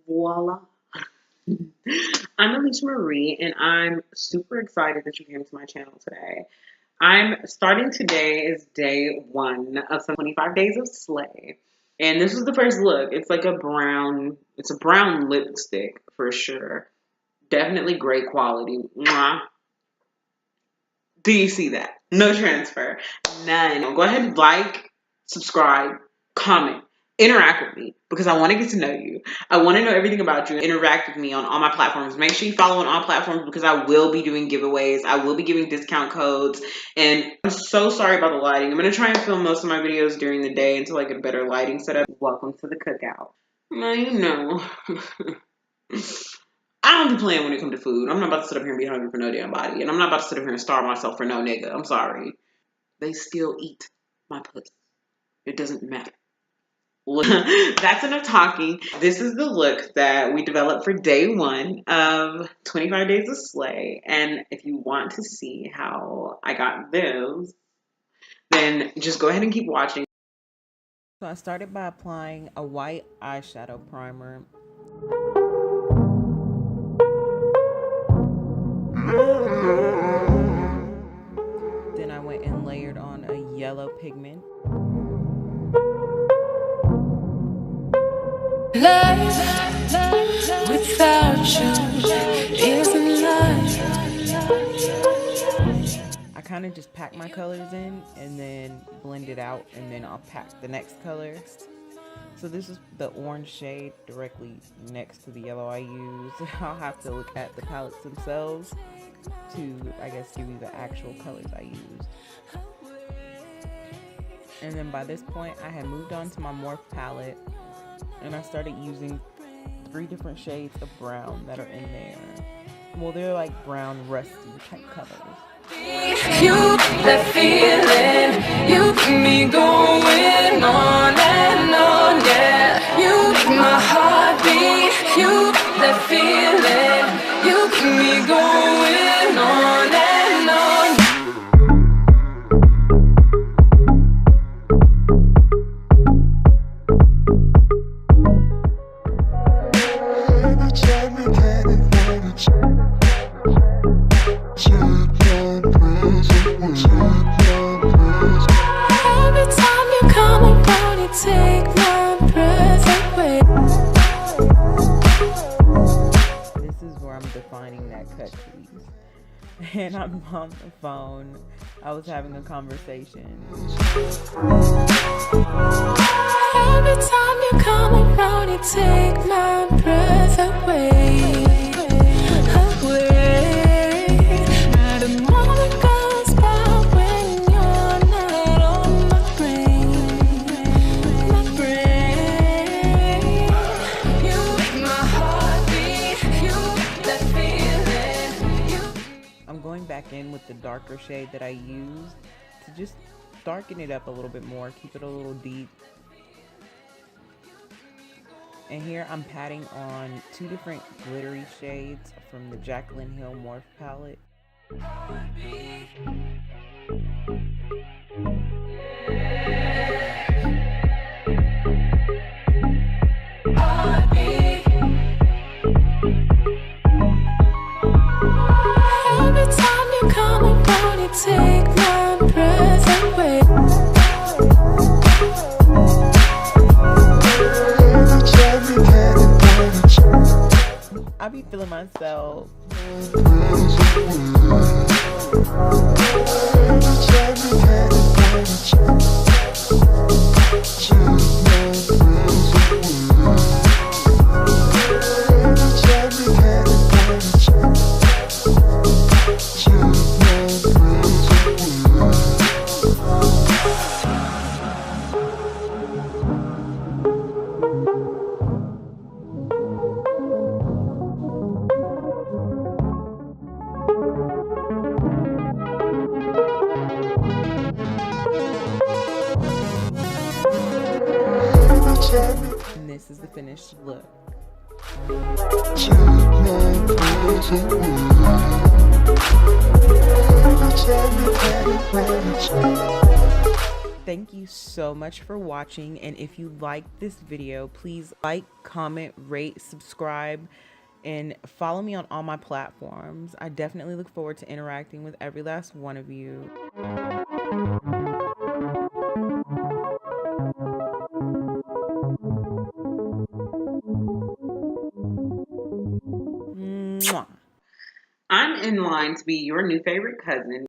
Voila. I'm Alisha Marie, and I'm super excited that you came to my channel today. I'm starting today is day one of some 25 days of Slay. And this is the first look. It's like it's a brown lipstick for sure. Definitely great quality. Mwah. Do you see that? No transfer. None. Go ahead and like, subscribe, comment, interact with me because I want to get to know you. I want to know everything about you. Interact with me on all my platforms. Make sure you follow on all platforms because I will be doing giveaways. I will be giving discount codes. And I'm so sorry about the lighting. I'm going to try and film most of my videos during the day until I get a better lighting setup. Welcome to the cookout. Now you know. I don't be playing when it comes to food. I'm not about to sit up here and be hungry for no damn body. And I'm not about to sit up here and starve myself for no nigga. I'm sorry. They still eat my pussy. It doesn't matter. That's enough talking. This is the look that we developed for day one of 25 Days of Slay. And if you want to see how I got this, then just go ahead and keep watching. So I started by applying a white eyeshadow primer. Then I went and layered on a yellow pigment. Life without you isn't life. I kind of just pack my colors in and then blend it out, and then I'll pack the next color. So this is the orange shade directly next to the yellow I use. I'll have to look at the palettes themselves to, I guess, give you the actual colors I used. And then by this point, I had moved on to my Morph palette, and I started using 3 different shades of brown that are in there. Well, they're like brown rusty type colors. You, that feeling, you keep me going on and on, yeah. You make my heart beat. You, that feeling, you keep me going on and on. Every time you come around, you take my breath away. This is where I'm defining that cut crease. And I'm on the phone. I was having a conversation. Every time you come around, you take my breath away. Not a moment goes by when you're not on my brain. My brain. You make my heart beat. You, that feeling. I'm going back in with the darker shade that I used to just darken it up a little bit more, keep it a little deep. And here I'm patting on 2 different glittery shades from the Jaclyn Hill Morph palette. Every time you come around, you take my breath away. I be feeling myself. And this is the finished look. thank you so much for watching. And if you liked this video, please like, comment, rate, subscribe, and follow me on all my platforms. I definitely look forward to interacting with every last one of you. Mwah. I'm in line to be your new favorite cousin.